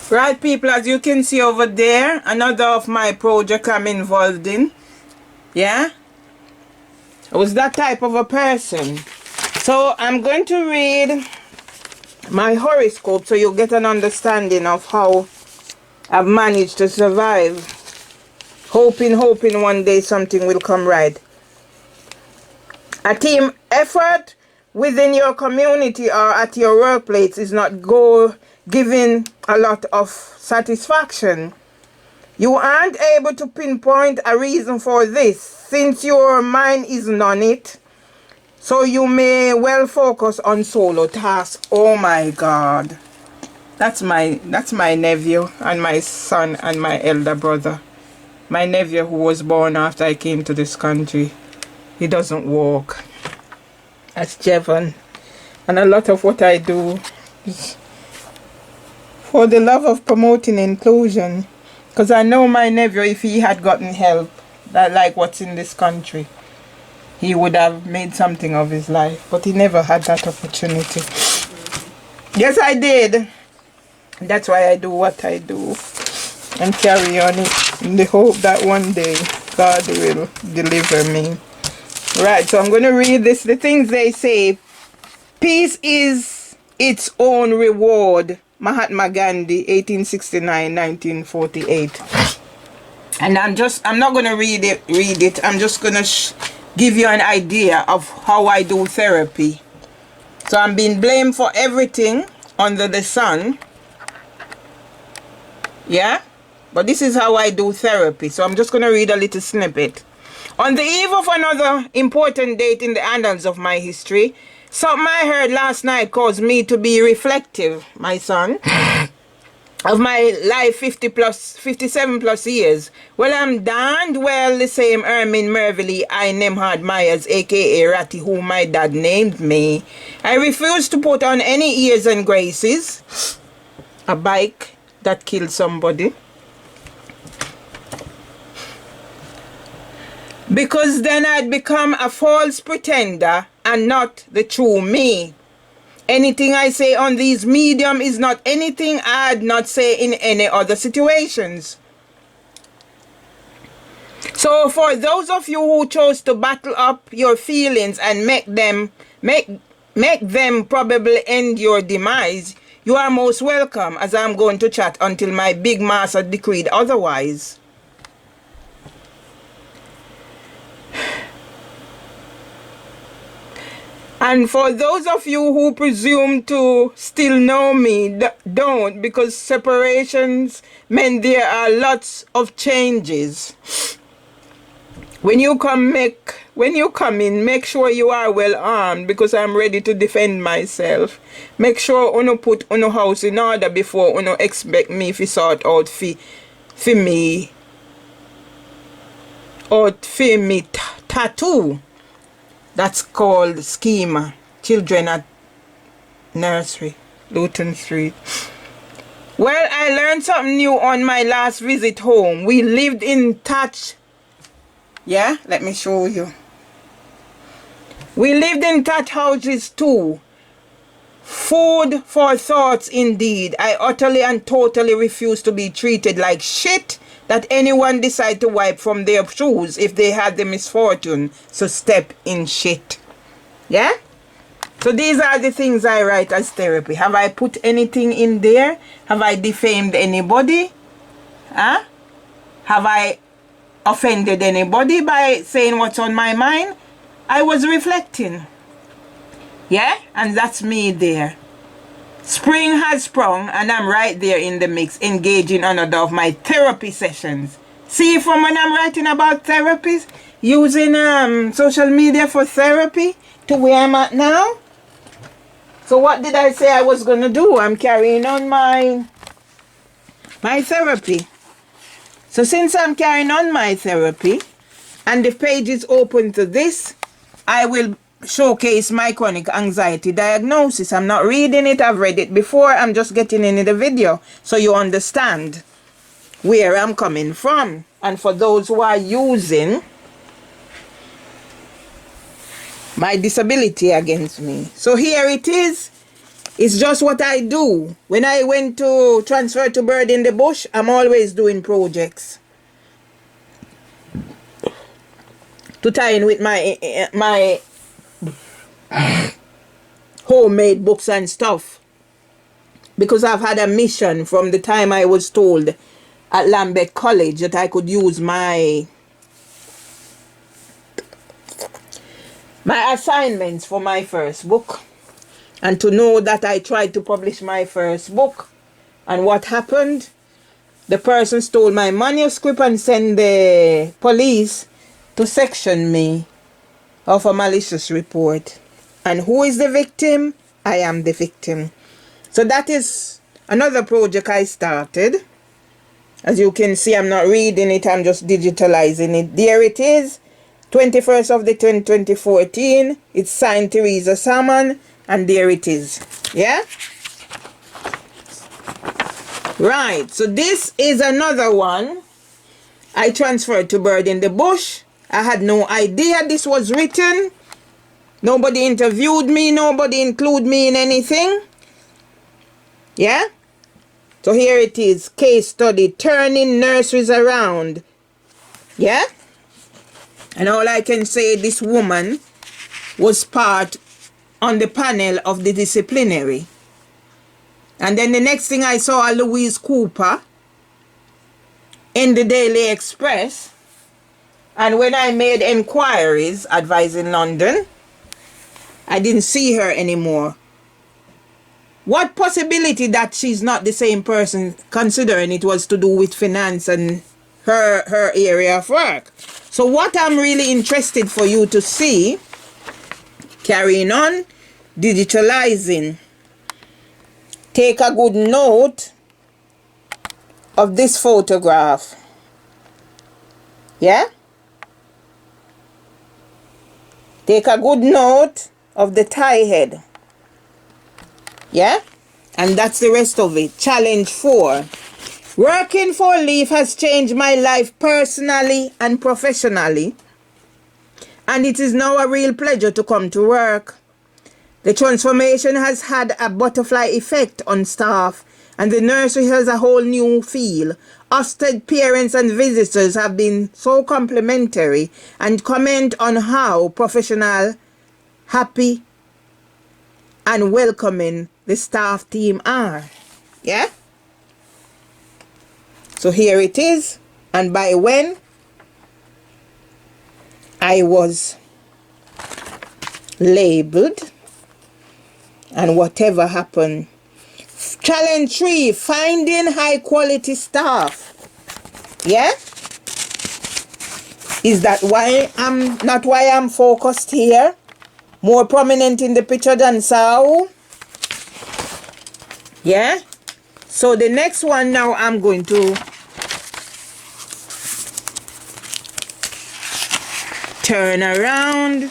Right, people, as you can see over there, another of my project I'm involved in. Yeah? I was that type of a person. So I'm going to read my horoscope so you get an understanding of how I've managed to survive. Hoping one day something will come right. A team effort within your community or at your workplace is not giving a lot of satisfaction. You aren't able to pinpoint a reason for this since your mind isn't on it. So you may well focus on solo tasks. Oh my God. That's my nephew and my son and my elder brother. My nephew who was born after I came to this country. He doesn't walk. That's Jevon. And a lot of what I do is for the love of promoting inclusion. Because I know my nephew, if he had gotten help, that like what's in this country, he would have made something of his life. But he never had that opportunity. Yes, I did. That's why I do what I do. And carry on it in the hope that one day God will deliver me. Right, so I'm going to read this. The things they say. Peace is its own reward. Mahatma Gandhi, 1869-1948. And I'm not going to read it. I'm just going to give you an idea of how I do therapy. So I'm being blamed for everything under the sun. Yeah? But this is how I do therapy. So I'm just going to read a little snippet. On the eve of another important date in the annals of my history, something I heard last night caused me to be reflective, my son, of my life 57 plus years. Well, I'm darned well the same Ermin Mervelee I Nemhard Myers, aka Ratty, who my dad named me. I refuse to put on any airs and graces. A bike that killed somebody. Because then I'd become a false pretender and not the true me. Anything I say on these medium is not anything I'd not say in any other situations. So for those of you who chose to battle up your feelings and make them probably end your demise, you are most welcome, as I'm going to chat until my big master decreed otherwise. And for those of you who presume to still know me, don't, because separations mean there are lots of changes. When you come in, make sure you are well armed, because I'm ready to defend myself. Make sure you put your house in order before you expect me to sort out for me or for me tattoo. That's called schema. Children at nursery, Luton Street. Well, I learned something new on my last visit home. We lived in touch. Yeah, let me show you. We lived in touch houses too. Food for thoughts indeed. I utterly and totally refuse to be treated like shit that anyone decide to wipe from their shoes if they had the misfortune to step in shit. Yeah? So these are the things I write as therapy. Have I put anything in there? Have I defamed anybody? Huh? Have I offended anybody by saying what's on my mind? I was reflecting. Yeah? And that's me there. Spring has sprung and I'm right there in the mix, engaging another of my therapy sessions. See, from when I'm writing about therapies, using social media for therapy to where I'm at now. So what did I say I was going to do? I'm carrying on my therapy. So since I'm carrying on my therapy and the page is open to this, I will showcase my chronic anxiety diagnosis. I'm not reading it. I've read it before. I'm just getting into the video so you understand where I'm coming from. And for those who are using my disability against me. So here it is. It's just what I do. When I went to transfer to Bird in the Bush, I'm always doing projects to tie in with my homemade books and stuff, because I've had a mission from the time I was told at Lambeth College that I could use my assignments for my first book, and to know that I tried to publish my first book. And what happened? The person stole my manuscript and sent the police to section me of a malicious report. And who is the victim? I am the victim. So that is another project I started. As you can see, I'm not reading it, I'm just digitalizing it. There it is, 21st of the 10th, 2014. It's signed Teresa Salmon, and there it is. Yeah? Right, so this is another one. I transferred to Bird in the Bush. I had no idea this was written. Nobody interviewed me, nobody included me in anything. Yeah? So here it is, case study, turning nurseries around. Yeah? And all I can say, this woman was part on the panel of the disciplinary. And then the next thing I saw, Louise Cooper in the Daily Express. And when I made inquiries, advising London, I didn't see her anymore. What possibility that she's not the same person, considering it was to do with finance and her area of work? So what I'm really interested for you to see, carrying on, digitalizing. Take a good note of this photograph. Yeah? Take a good note of the tie head. Yeah? And that's the rest of it. Challenge 4. Working for Leaf has changed my life personally and professionally. And it is now a real pleasure to come to work. The transformation has had a butterfly effect on staff, and the nursery has a whole new feel. Ofsted parents and visitors have been so complimentary and comment on how professional, happy, and welcoming the staff team are. Yeah? So here it is. And by when I was labeled and whatever happened. Challenge 3, finding high quality staff. Yeah? Is that why I'm focused here? More prominent in the picture than Sao? Yeah? So the next one now, I'm going to turn around.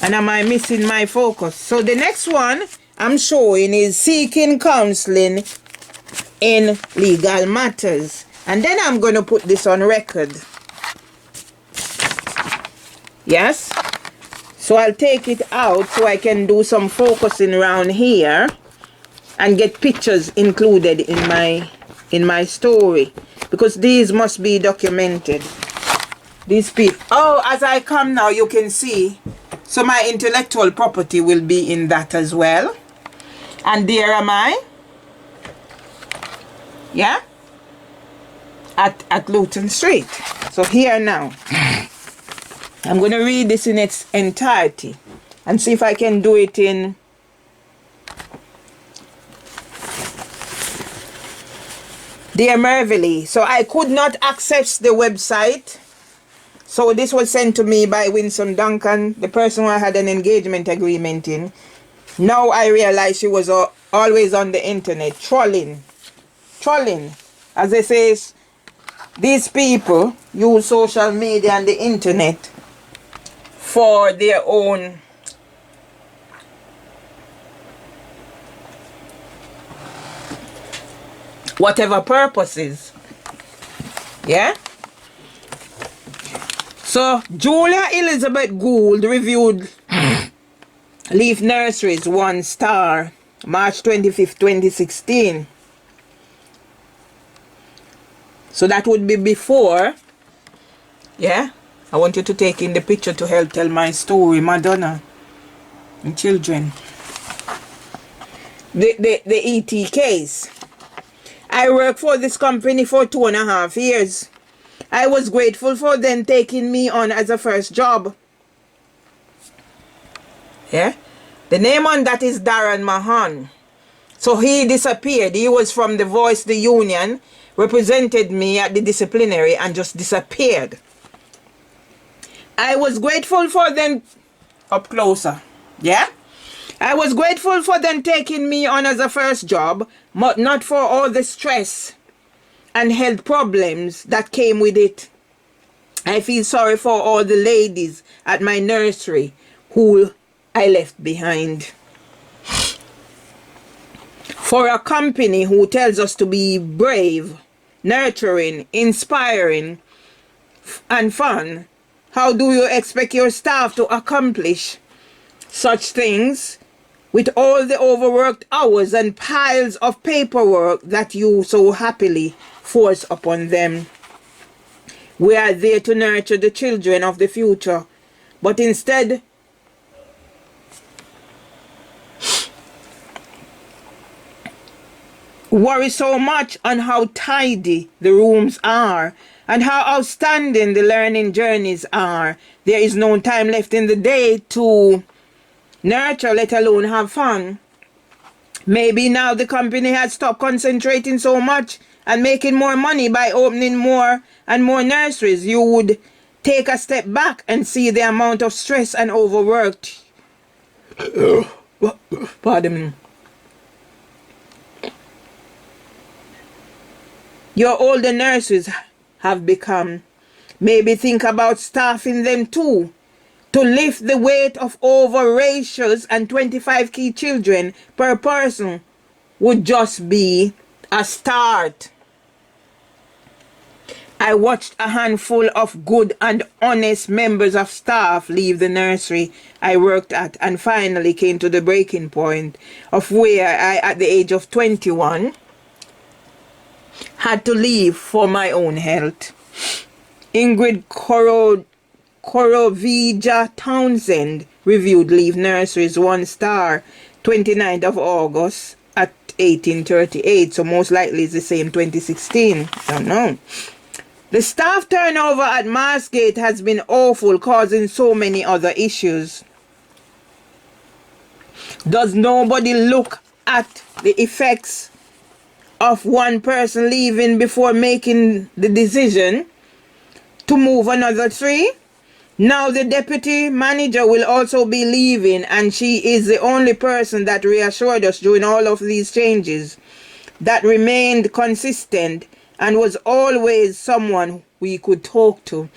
And am I missing my focus? So the next one I'm showing is seeking counseling in legal matters. And then I'm going to put this on record. Yes? So I'll take it out so I can do some focusing around here and get pictures included in my story, because these must be documented. These people. Oh, as I come now, you can see. So my intellectual property will be in that as well. And there am I. Yeah? At Luton Street. So here now. I'm going to read this in its entirety and see if I can do it in Dear Mervelee. So I could not access the website. So this was sent to me by Winsome Duncan, the person who I had an engagement agreement in. Now I realize she was always on the internet, trolling. As they say, these people use social media and the internet for their own whatever purposes. Yeah? So Julia Elizabeth Gould reviewed Leaf Nurseries 1 star. March 25th, 2016. So that would be before. Yeah, I want you to take in the picture to help tell my story, Madonna and children. The ET case. I worked for this company for 2.5 years. I was grateful for them taking me on as a first job. Yeah, the name on that is Darren Mahan. So he disappeared. He was from the Voice, the union, represented me at the disciplinary and just disappeared. I was grateful for them. Up closer. Yeah, I was grateful for them taking me on as a first job, but not for all the stress and health problems that came with it. I feel sorry for all the ladies at my nursery who I left behind. For a company who tells us to be brave, nurturing, inspiring, and fun, how do you expect your staff to accomplish such things with all the overworked hours and piles of paperwork that you so happily force upon them? We are there to nurture the children of the future, but instead worry so much on how tidy the rooms are and how outstanding the learning journeys are. There is no time left in the day to nurture, let alone have fun. Maybe now the company has stopped concentrating so much and making more money by opening more and more nurseries. You would take a step back and see the amount of stress and overworked. Pardon me. Your older nurses have become. Maybe think about staffing them too. To lift the weight of over ratios and 25 key children per person would just be a start. I watched a handful of good and honest members of staff leave the nursery I worked at and finally came to the breaking point of where I, at the age of 21, had to leave for my own health. Ingrid Korovija Townsend reviewed Leave Nurseries 1 star 29th of August at 1838, so most likely it's the same 2016. Don't know. The staff turnover at Marsgate has been awful, causing so many other issues. Does nobody look at the effects of one person leaving before making the decision to move another 3? Now the deputy manager will also be leaving, and she is the only person that reassured us during all of these changes, that remained consistent and was always someone we could talk to.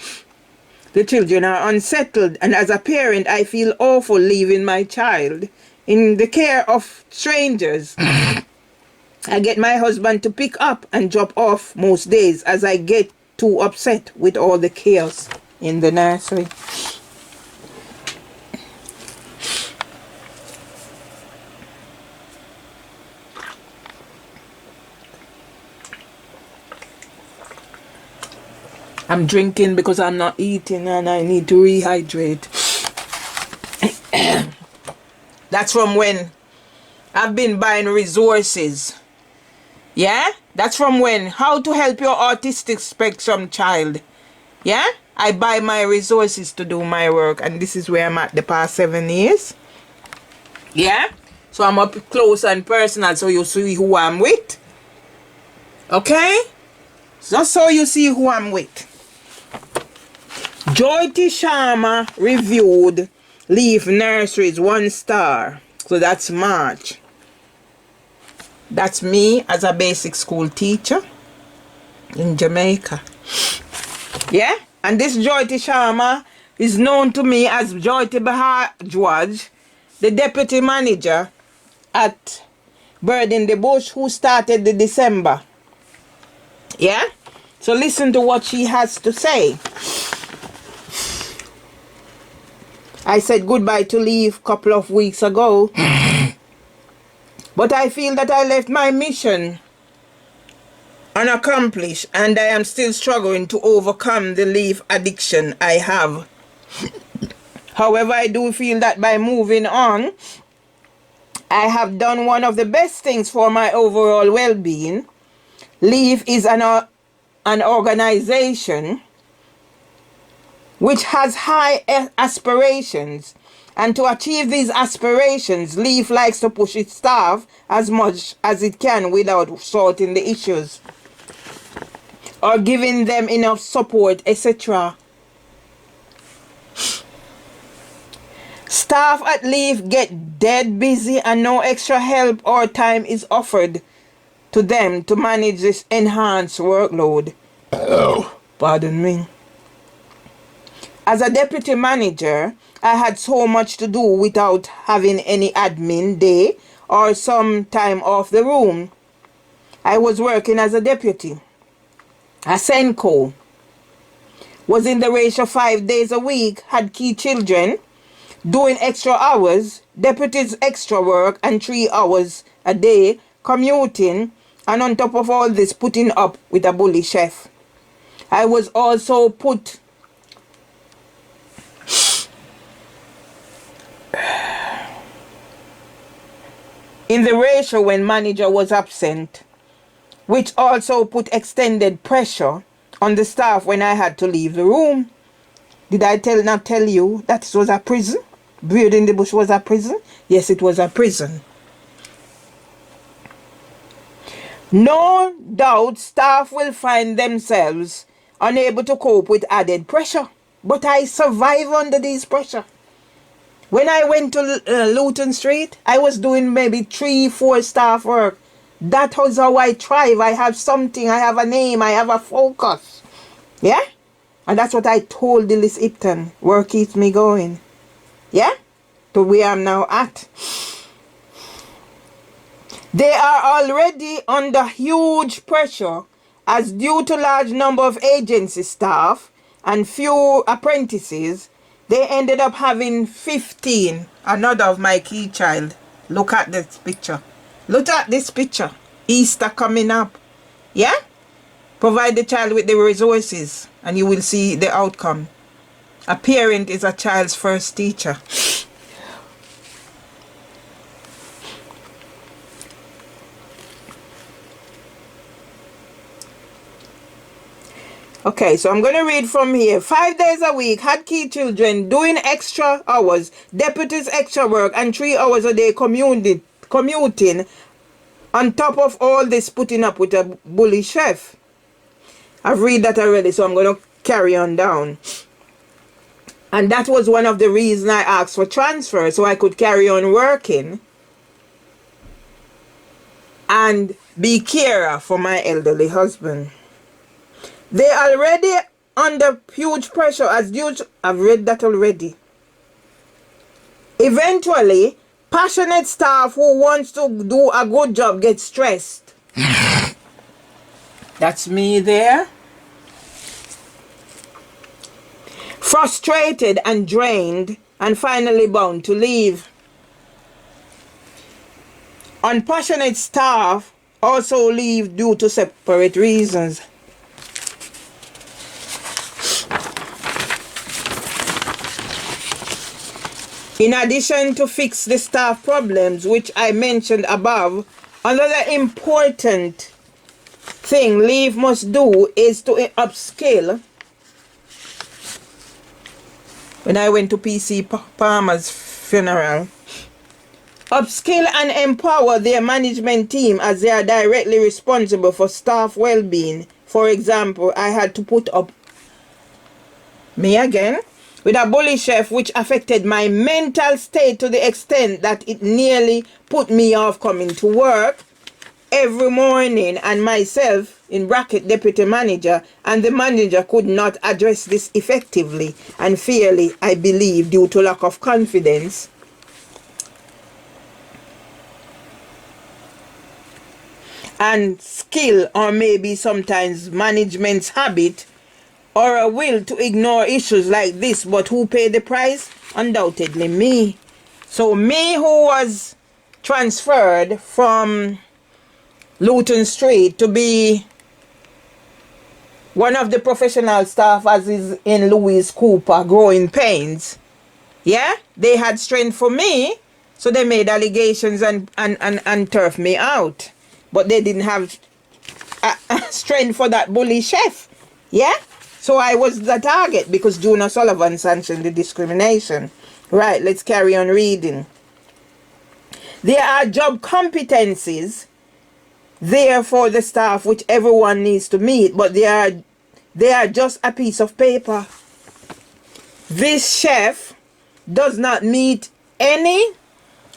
The children are unsettled, and as a parent I feel awful leaving my child in the care of strangers. I get my husband to pick up and drop off most days as I get too upset with all the chaos in the nursery. I'm drinking because I'm not eating and I need to rehydrate. That's from when I've been buying resources. Yeah? That's from when. How to help your autistic spectrum child. Yeah? I buy my resources to do my work, and this is where I'm at the past 7 years. Yeah? So I'm up close and personal so you see who I'm with. Okay? Just so you see who I'm with. Jyoti Sharma reviewed Leave Nurseries 1 star. So that's March. That's me as a basic school teacher in Jamaica. Yeah? And this Jyoti Sharma is known to me as Jyoti Bhajwaj, the deputy manager at Bird in the Bush, who started the December. Yeah? So listen to what she has to say. I said goodbye to Leave a couple of weeks ago. But I feel that I left my mission unaccomplished, and I am still struggling to overcome the leave addiction I have. However, I do feel that by moving on, I have done one of the best things for my overall well-being. Leave is an organization which has high aspirations, and to achieve these aspirations, Leave likes to push its staff as much as it can without sorting the issues or giving them enough support, etc. Staff at Leave get dead busy and no extra help or time is offered to them to manage this enhanced workload. Pardon me. As a deputy manager, I had so much to do without having any admin day or some time off the room. I was working as a deputy. A Senko. Was in the ratio 5 days a week, had key children, doing extra hours, deputies extra work, and 3 hours a day commuting, and on top of all this, putting up with a bully chef. I was also put in the ratio when manager was absent, which also put extended pressure on the staff when I had to leave the room. Did I not tell you that it was a prison? Breed in the Bush was a prison? Yes, it was a prison. No doubt staff will find themselves unable to cope with added pressure, but I survive under these pressure. When I went to Luton Street, I was doing maybe 3-4 staff work. That was how I thrive. I have something, I have a name, I have a focus. Yeah? And that's what I told Dillis Ipton. Work keeps me going. Yeah? To where I'm now at. They are already under huge pressure as due to large number of agency staff and few apprentices, they ended up having 15. Another of my key child. Look at this picture. Look at this picture. Easter coming up. Yeah? Provide the child with the resources and you will see the outcome. A parent is a child's first teacher. Okay, so I'm going to read from here. 5 days a week, had key children, doing extra hours, deputies extra work, and 3 hours a day commuting. On top of all this, putting up with a bully chef. I've read that already, so I'm going to carry on down. And that was one of the reasons I asked for transfer, so I could carry on working and be carer for my elderly husband. They already under huge pressure as due to, I've read that already. Eventually, passionate staff who wants to do a good job get stressed. That's me there. Frustrated and drained and finally bound to leave. Unpassionate staff also leave due to separate reasons. In addition to fix the staff problems which I mentioned above, another important thing Leave must do is to upskill. When I went to PC Palmer's funeral, upskill and empower their management team as they are directly responsible for staff well-being. For example, I had to put up with a bully chef which affected my mental state to the extent that it nearly put me off coming to work every morning, and myself, in bracket deputy manager, and the manager could not address this effectively and fairly, I believe, due to lack of confidence. And skill, or maybe sometimes management's habit or a will to ignore issues like this. But who paid the price? Undoubtedly me. So me, who was transferred from Luton Street to be one of the professional staff as is in Louis Cooper growing pains. Yeah, they had strength for me, so they made allegations and turfed me out. But they didn't have strength for that bully chef. Yeah, so I was the target because June O'Sullivan sanctioned the discrimination. Right, let's carry on reading. There are job competencies there for the staff which everyone needs to meet, but they are just a piece of paper. This chef does not meet any.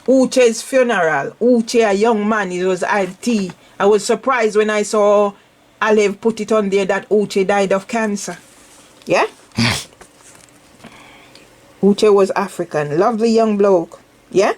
Uche's funeral. Uche, a young man, it was IT. I was surprised when I saw Alev put it on there that Uche died of cancer. Yeah? Uche was African. Lovely young bloke. Yeah?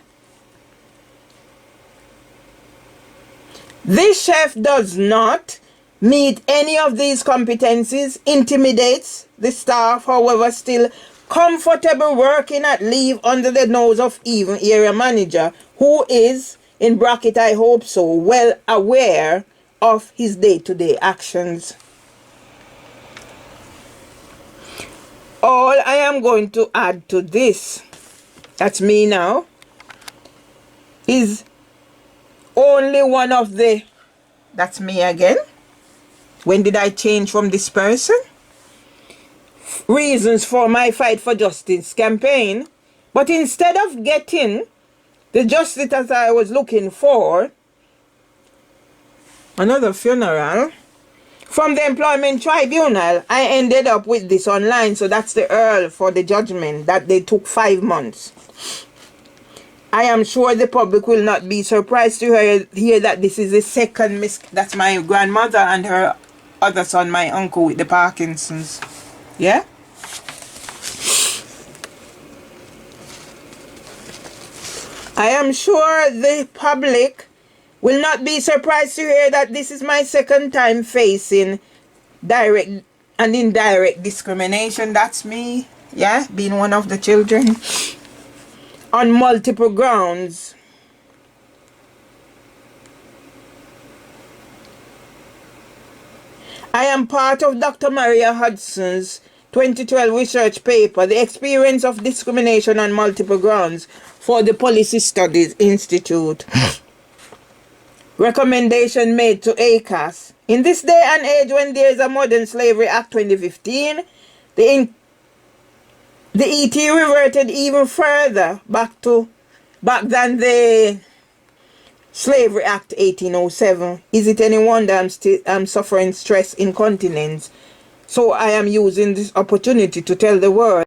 This chef does not meet any of these competencies, intimidates the staff, however, still comfortable working at leave under the nose of even area manager, who is, in bracket I hope so, well aware of his day-to-day actions. All I am going to add to this, that's me now, is only one of the, that's me again. When did I change from this person? Reasons for my Fight for Justice campaign. But instead of getting the justice that I was looking for, another funeral, from the employment tribunal, I ended up with this online. So that's the Earl for the judgment that they took 5 months. I am sure the public will not be surprised to hear that this is the second that's my grandmother and her other son, my uncle with the Parkinson's. Yeah? I am sure the public will not be surprised to hear that this is my second time facing direct and indirect discrimination. That's me. Yeah? Being one of the children. On multiple grounds. I am part of Dr. Maria Hudson's 2012 research paper, The Experience of Discrimination on Multiple Grounds, for the Policy Studies Institute. Recommendation made to ACAS. In this day and age when there is a Modern Slavery Act 2015, the ET reverted even further back than the Slavery Act 1807. Is it any wonder I'm suffering stress incontinence? So I am using this opportunity to tell the world